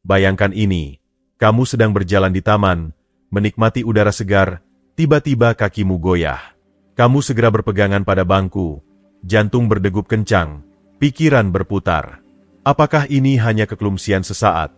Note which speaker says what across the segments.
Speaker 1: Bayangkan ini, kamu sedang berjalan di taman, menikmati udara segar, tiba-tiba kakimu goyah. Kamu segera berpegangan pada bangku, jantung berdegup kencang, pikiran berputar. Apakah ini hanya kekelumsian sesaat?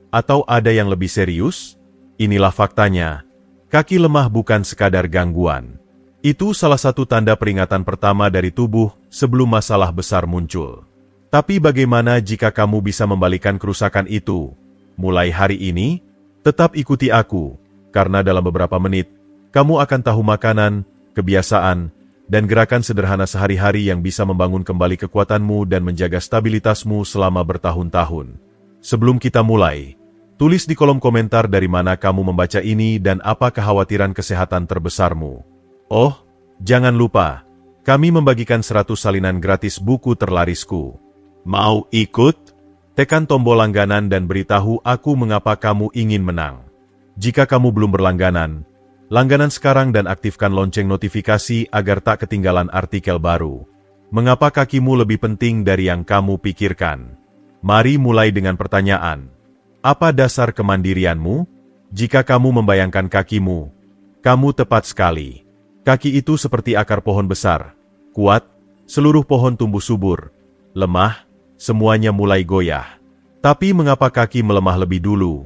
Speaker 1: Atau ada yang lebih serius? Inilah faktanya, kaki lemah bukan sekadar gangguan. Itu salah satu tanda peringatan pertama dari tubuh sebelum masalah besar muncul. Tapi bagaimana jika kamu bisa membalikan kerusakan itu? Mulai hari ini, tetap ikuti aku, karena dalam beberapa menit, kamu akan tahu makanan, kebiasaan, dan gerakan sederhana sehari-hari yang bisa membangun kembali kekuatanmu dan menjaga stabilitasmu selama bertahun-tahun. Sebelum kita mulai, tulis di kolom komentar dari mana kamu membaca ini dan apa kekhawatiran kesehatan terbesarmu. Oh, jangan lupa, kami membagikan 100 salinan gratis buku terlarisku. Mau ikut? Tekan tombol langganan dan beritahu aku mengapa kamu ingin menang. Jika kamu belum berlangganan, langganan sekarang dan aktifkan lonceng notifikasi agar tak ketinggalan artikel baru. Mengapa kakimu lebih penting dari yang kamu pikirkan? Mari mulai dengan pertanyaan. Apa dasar kemandirianmu? Jika kamu membayangkan kakimu, kamu tepat sekali. Kaki itu seperti akar pohon besar, kuat, seluruh pohon tumbuh subur, lemah, semuanya mulai goyah. Tapi mengapa kaki melemah lebih dulu?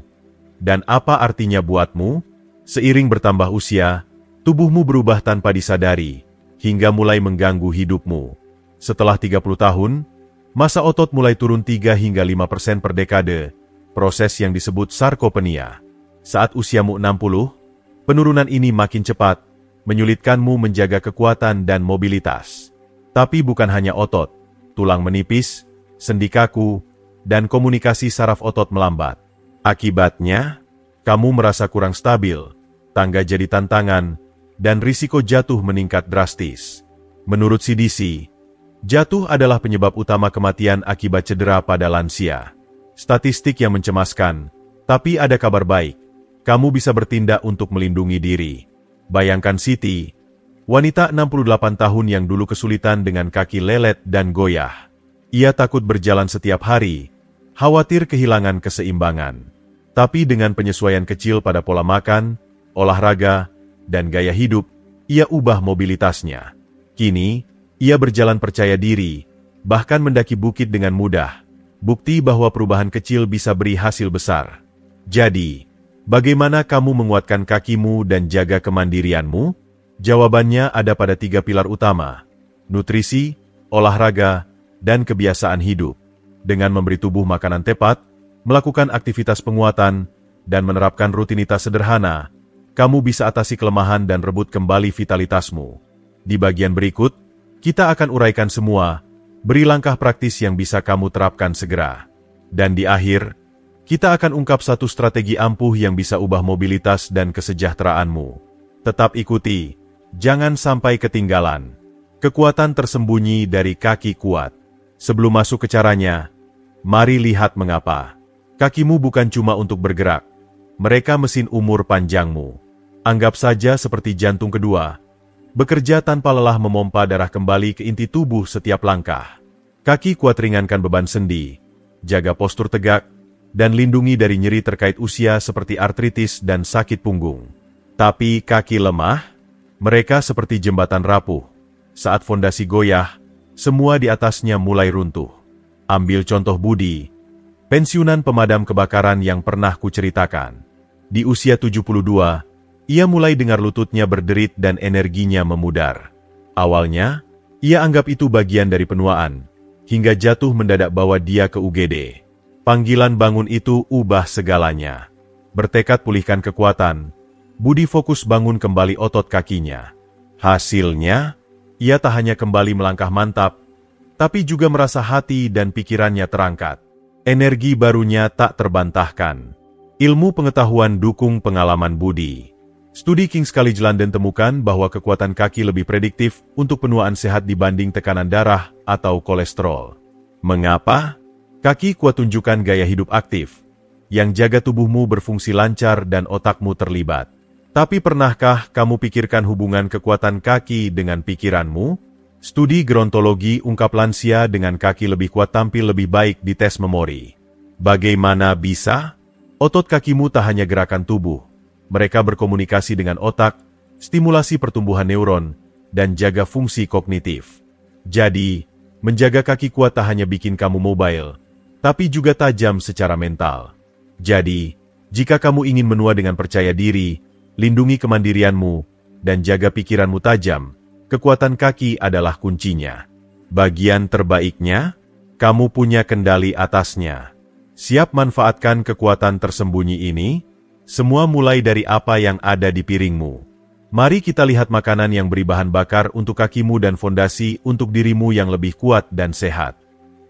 Speaker 1: Dan apa artinya buatmu? Seiring bertambah usia, tubuhmu berubah tanpa disadari, hingga mulai mengganggu hidupmu. Setelah 30 tahun, massa otot mulai turun 3 hingga 5% per dekade, proses yang disebut sarkopenia. Saat usiamu 60, penurunan ini makin cepat, menyulitkanmu menjaga kekuatan dan mobilitas. Tapi bukan hanya otot, tulang menipis, sendi kaku, dan komunikasi saraf otot melambat. Akibatnya, kamu merasa kurang stabil, tangga jadi tantangan, dan risiko jatuh meningkat drastis. Menurut CDC, jatuh adalah penyebab utama kematian akibat cedera pada lansia. Statistik yang mencemaskan, tapi ada kabar baik. Kamu bisa bertindak untuk melindungi diri. Bayangkan Siti, wanita 68 tahun yang dulu kesulitan dengan kaki lelet dan goyah. Ia takut berjalan setiap hari, khawatir kehilangan keseimbangan. Tapi dengan penyesuaian kecil pada pola makan, olahraga, dan gaya hidup, ia ubah mobilitasnya. Kini, ia berjalan percaya diri, bahkan mendaki bukit dengan mudah. Bukti bahwa perubahan kecil bisa beri hasil besar. Jadi, bagaimana kamu menguatkan kakimu dan jaga kemandirianmu? Jawabannya ada pada 3 pilar utama: nutrisi, olahraga, dan kebiasaan hidup. Dengan memberi tubuh makanan tepat, melakukan aktivitas penguatan, dan menerapkan rutinitas sederhana, kamu bisa atasi kelemahan dan rebut kembali vitalitasmu. Di bagian berikut, kita akan uraikan semua, beri langkah praktis yang bisa kamu terapkan segera. Dan di akhir, kita akan ungkap satu strategi ampuh yang bisa ubah mobilitas dan kesejahteraanmu. Tetap ikuti, jangan sampai ketinggalan. Kekuatan tersembunyi dari kaki kuat. Sebelum masuk ke caranya, mari lihat mengapa. Kakimu bukan cuma untuk bergerak, mereka mesin umur panjangmu. Anggap saja seperti jantung kedua, bekerja tanpa lelah memompa darah kembali ke inti tubuh setiap langkah. Kaki kuat ringankan beban sendi, jaga postur tegak, dan lindungi dari nyeri terkait usia seperti artritis dan sakit punggung. Tapi kaki lemah, mereka seperti jembatan rapuh. Saat fondasi goyah, semua di atasnya mulai runtuh. Ambil contoh Budi, pensiunan pemadam kebakaran yang pernah kuceritakan. Di usia 72, ia mulai dengar lututnya berderit dan energinya memudar. Awalnya, ia anggap itu bagian dari penuaan, hingga jatuh mendadak bawa dia ke UGD. Panggilan bangun itu ubah segalanya. Bertekad pulihkan kekuatan, Budi fokus bangun kembali otot kakinya. Hasilnya, ia tak hanya kembali melangkah mantap, tapi juga merasa hati dan pikirannya terangkat. Energi barunya tak terbantahkan. Ilmu pengetahuan dukung pengalaman Budi. Studi King's College London temukan bahwa kekuatan kaki lebih prediktif untuk penuaan sehat dibanding tekanan darah atau kolesterol. Mengapa? Kaki kuat tunjukkan gaya hidup aktif, yang jaga tubuhmu berfungsi lancar dan otakmu terlibat. Tapi pernahkah kamu pikirkan hubungan kekuatan kaki dengan pikiranmu? Studi gerontologi ungkap lansia dengan kaki lebih kuat tampil lebih baik di tes memori. Bagaimana bisa? Otot kakimu tak hanya gerakan tubuh. Mereka berkomunikasi dengan otak, stimulasi pertumbuhan neuron, dan jaga fungsi kognitif. Jadi, menjaga kaki kuat tak hanya bikin kamu mobile, tapi juga tajam secara mental. Jadi, jika kamu ingin menua dengan percaya diri, lindungi kemandirianmu, dan jaga pikiranmu tajam, kekuatan kaki adalah kuncinya. Bagian terbaiknya, kamu punya kendali atasnya. Siap manfaatkan kekuatan tersembunyi ini? Semua mulai dari apa yang ada di piringmu. Mari kita lihat makanan yang beri bahan bakar untuk kakimu dan fondasi untuk dirimu yang lebih kuat dan sehat.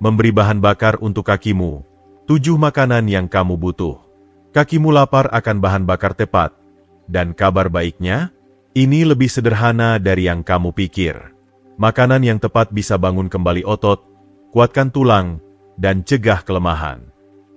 Speaker 1: Memberi bahan bakar untuk kakimu. 7 makanan yang kamu butuh. Kakimu lapar akan bahan bakar tepat. Dan kabar baiknya, ini lebih sederhana dari yang kamu pikir. Makanan yang tepat bisa bangun kembali otot, kuatkan tulang, dan cegah kelemahan.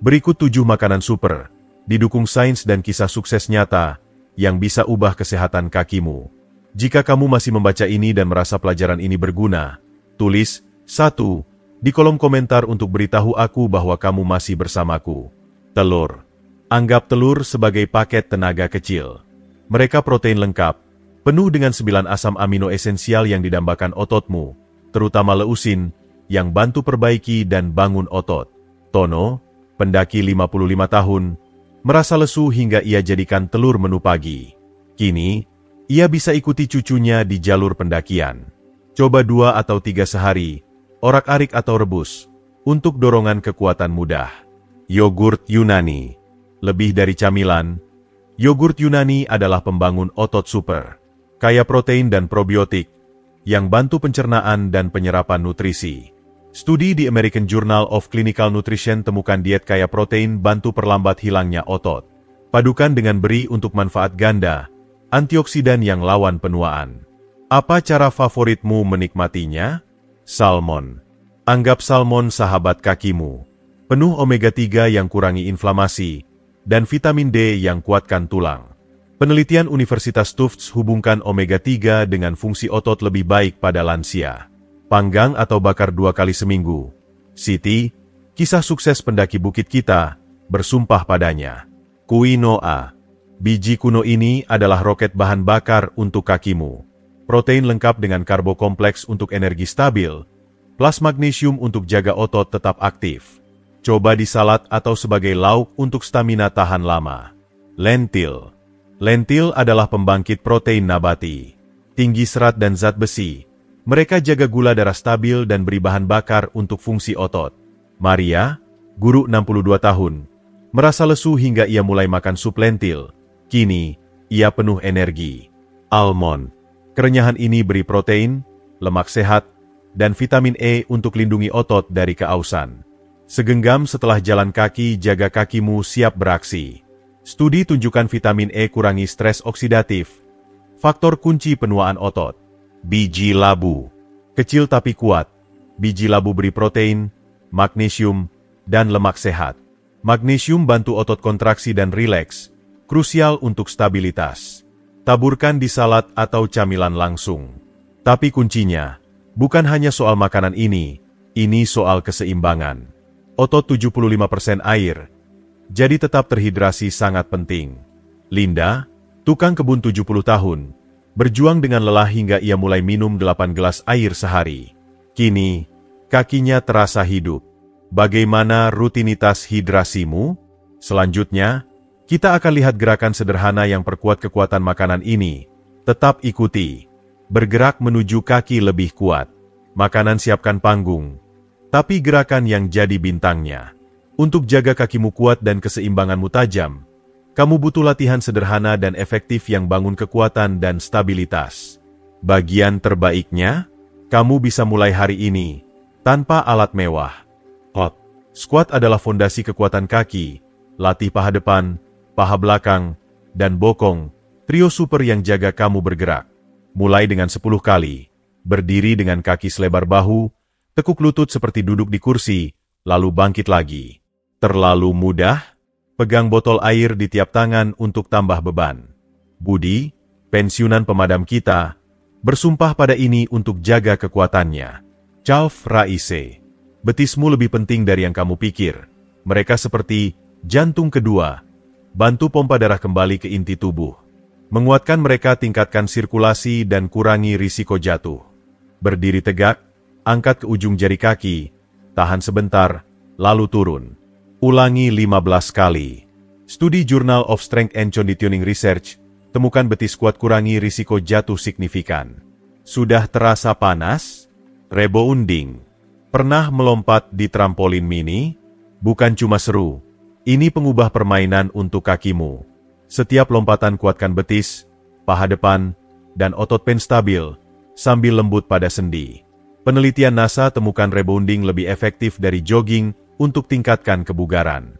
Speaker 1: Berikut 7 makanan super, didukung sains dan kisah sukses nyata, yang bisa ubah kesehatan kakimu. Jika kamu masih membaca ini dan merasa pelajaran ini berguna, tulis 1 di kolom komentar untuk beritahu aku bahwa kamu masih bersamaku. Telur. Anggap telur sebagai paket tenaga kecil. Mereka protein lengkap, penuh dengan 9 asam amino esensial yang didambakan ototmu, terutama leusin, yang bantu perbaiki dan bangun otot. Tono, pendaki 55 tahun, merasa lesu hingga ia jadikan telur menu pagi. Kini, ia bisa ikuti cucunya di jalur pendakian. Coba 2 atau 3 sehari, orak-arik atau rebus, untuk dorongan kekuatan mudah. Yogurt Yunani. Lebih dari camilan, yogurt Yunani adalah pembangun otot super, kaya protein dan probiotik, yang bantu pencernaan dan penyerapan nutrisi. Studi di American Journal of Clinical Nutrition temukan diet kaya protein bantu perlambat hilangnya otot. Padukan dengan beri untuk manfaat ganda, antioksidan yang lawan penuaan. Apa cara favoritmu menikmatinya? Salmon. Anggap salmon sahabat kakimu. Penuh omega 3 yang kurangi inflamasi, dan vitamin D yang kuatkan tulang. Penelitian Universitas Tufts hubungkan omega 3 dengan fungsi otot lebih baik pada lansia. Panggang atau bakar 2 kali seminggu. Siti, kisah sukses pendaki bukit kita, bersumpah padanya. Quinoa. Biji kuno ini adalah roket bahan bakar untuk kakimu. Protein lengkap dengan karbo kompleks untuk energi stabil, plus magnesium untuk jaga otot tetap aktif. Coba di salad atau sebagai lauk untuk stamina tahan lama. Lentil. Lentil adalah pembangkit protein nabati. Tinggi serat dan zat besi. Mereka jaga gula darah stabil dan beri bahan bakar untuk fungsi otot. Maria, guru 62 tahun, merasa lesu hingga ia mulai makan sup lentil. Kini, ia penuh energi. Almond. Kerenyahan ini beri protein, lemak sehat, dan vitamin E untuk lindungi otot dari keausan. Segenggam setelah jalan kaki, jaga kakimu siap beraksi. Studi tunjukkan vitamin E kurangi stres oksidatif, faktor kunci penuaan otot. Biji labu. Kecil tapi kuat. Biji labu beri protein, magnesium, dan lemak sehat. Magnesium bantu otot kontraksi dan rileks, krusial untuk stabilitas. Taburkan di salad atau camilan langsung. Tapi kuncinya, bukan hanya soal makanan ini soal keseimbangan. Otot 75% air, jadi tetap terhidrasi sangat penting. Linda, tukang kebun 70 tahun, berjuang dengan lelah hingga ia mulai minum 8 gelas air sehari. Kini, kakinya terasa hidup. Bagaimana rutinitas hidrasimu? Selanjutnya, kita akan lihat gerakan sederhana yang perkuat kekuatan makanan ini. Tetap ikuti. Bergerak menuju kaki lebih kuat. Makanan siapkan panggung. Tapi gerakan yang jadi bintangnya. Untuk jaga kakimu kuat dan keseimbanganmu tajam, kamu butuh latihan sederhana dan efektif yang bangun kekuatan dan stabilitas. Bagian terbaiknya, kamu bisa mulai hari ini, tanpa alat mewah. Hot. Squat adalah fondasi kekuatan kaki, latih paha depan, paha belakang, dan bokong, trio super yang jaga kamu bergerak. Mulai dengan 10 kali, berdiri dengan kaki selebar bahu, tekuk lutut seperti duduk di kursi, lalu bangkit lagi. Terlalu mudah? Pegang botol air di tiap tangan untuk tambah beban. Budi, pensiunan pemadam kita, bersumpah pada ini untuk jaga kekuatannya. Chalf Raise. Betismu lebih penting dari yang kamu pikir. Mereka seperti jantung kedua Bantu pompa darah kembali ke inti tubuh. Menguatkan mereka, tingkatkan sirkulasi dan kurangi risiko jatuh. Berdiri tegak, angkat ke ujung jari kaki, tahan sebentar, lalu turun. Ulangi 15 kali. Studi Journal of Strength and Conditioning Research, temukan betis kuat kurangi risiko jatuh signifikan. Sudah terasa panas? Rebounding. Pernah melompat di trampolin mini? Bukan cuma seru, ini pengubah permainan untuk kakimu. Setiap lompatan kuatkan betis, paha depan, dan otot pen stabil, sambil lembut pada sendi. Penelitian NASA temukan rebounding lebih efektif dari jogging untuk tingkatkan kebugaran.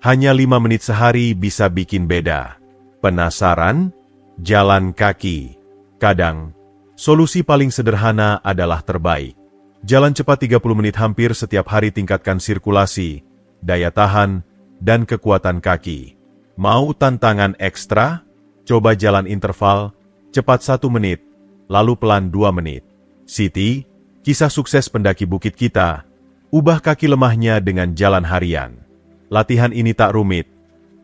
Speaker 1: Hanya 5 menit sehari bisa bikin beda. Penasaran? Jalan kaki. Kadang, solusi paling sederhana adalah terbaik. Jalan cepat 30 menit hampir setiap hari, tingkatkan sirkulasi, daya tahan, dan kekuatan kaki. Mau tantangan ekstra? Coba jalan interval, cepat 1 menit, lalu pelan 2 menit. Siti, kisah sukses pendaki bukit kita, ubah kaki lemahnya dengan jalan harian. Latihan ini tak rumit,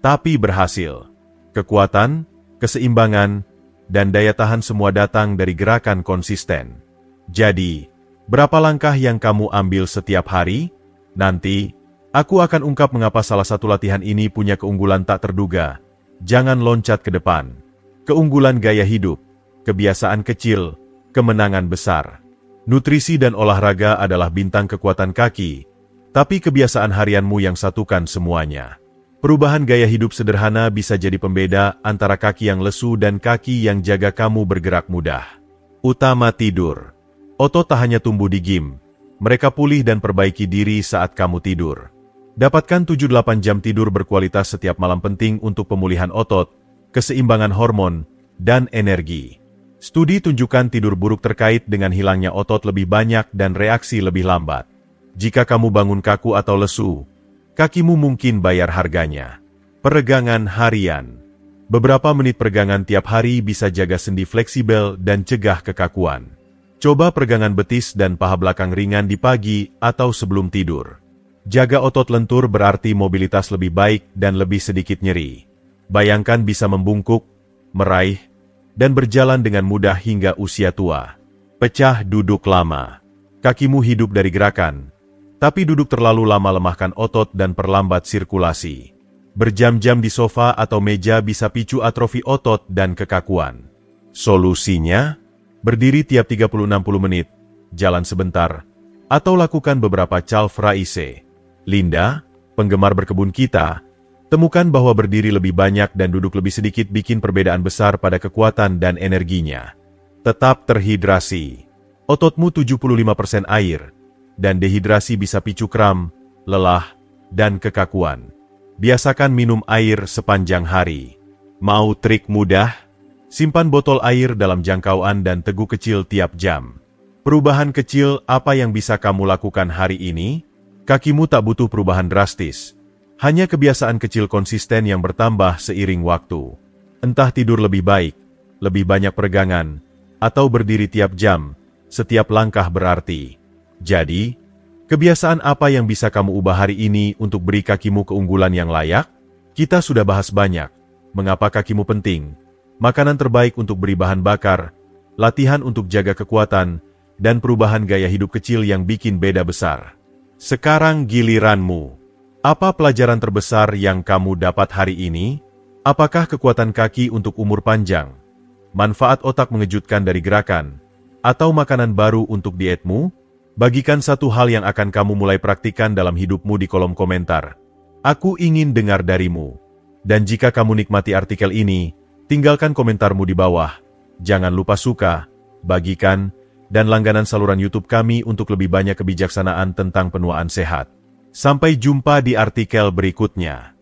Speaker 1: tapi berhasil. Kekuatan, keseimbangan, dan daya tahan semua datang dari gerakan konsisten. Jadi, berapa langkah yang kamu ambil setiap hari? Nanti, aku akan ungkap mengapa salah satu latihan ini punya keunggulan tak terduga. Jangan loncat ke depan. Keunggulan gaya hidup, kebiasaan kecil, kemenangan besar. Nutrisi dan olahraga adalah bintang kekuatan kaki, tapi kebiasaan harianmu yang satukan semuanya. Perubahan gaya hidup sederhana bisa jadi pembeda antara kaki yang lesu dan kaki yang jaga kamu bergerak mudah. Utama tidur. Otot tak hanya tumbuh di gym, mereka pulih dan perbaiki diri saat kamu tidur. Dapatkan 7-8 jam tidur berkualitas setiap malam penting untuk pemulihan otot, keseimbangan hormon, dan energi. Studi tunjukkan tidur buruk terkait dengan hilangnya otot lebih banyak dan reaksi lebih lambat. Jika kamu bangun kaku atau lesu, kakimu mungkin bayar harganya. Peregangan harian. Beberapa menit peregangan tiap hari bisa jaga sendi fleksibel dan cegah kekakuan. Coba peregangan betis dan paha belakang ringan di pagi atau sebelum tidur. Jaga otot lentur berarti mobilitas lebih baik dan lebih sedikit nyeri. Bayangkan bisa membungkuk, meraih, dan berjalan dengan mudah hingga usia tua. Pecah duduk lama. Kakimu hidup dari gerakan, tapi duduk terlalu lama lemahkan otot dan perlambat sirkulasi. Berjam-jam di sofa atau meja bisa picu atrofi otot dan kekakuan. Solusinya? Berdiri tiap 30-60 menit, jalan sebentar, atau lakukan beberapa calf raise. Linda, penggemar berkebun kita, temukan bahwa berdiri lebih banyak dan duduk lebih sedikit bikin perbedaan besar pada kekuatan dan energinya. Tetap terhidrasi. Ototmu 75% air, dan dehidrasi bisa picu kram, lelah, dan kekakuan. Biasakan minum air sepanjang hari. Mau trik mudah? Simpan botol air dalam jangkauan dan teguk kecil tiap jam. Perubahan kecil apa yang bisa kamu lakukan hari ini? Kakimu tak butuh perubahan drastis. Hanya kebiasaan kecil konsisten yang bertambah seiring waktu. Entah tidur lebih baik, lebih banyak peregangan, atau berdiri tiap jam, setiap langkah berarti. Jadi, kebiasaan apa yang bisa kamu ubah hari ini untuk beri kakimu keunggulan yang layak? Kita sudah bahas banyak. Mengapa kakimu penting? Makanan terbaik untuk beri bahan bakar, latihan untuk jaga kekuatan, dan perubahan gaya hidup kecil yang bikin beda besar. Sekarang giliranmu. Apa pelajaran terbesar yang kamu dapat hari ini? Apakah kekuatan kaki untuk umur panjang? Manfaat otak mengejutkan dari gerakan? Atau makanan baru untuk dietmu? Bagikan satu hal yang akan kamu mulai praktikan dalam hidupmu di kolom komentar. Aku ingin dengar darimu. Dan jika kamu nikmati artikel ini, tinggalkan komentarmu di bawah. Jangan lupa suka, bagikan, dan langganan saluran YouTube kami untuk lebih banyak kebijaksanaan tentang penuaan sehat. Sampai jumpa di artikel berikutnya.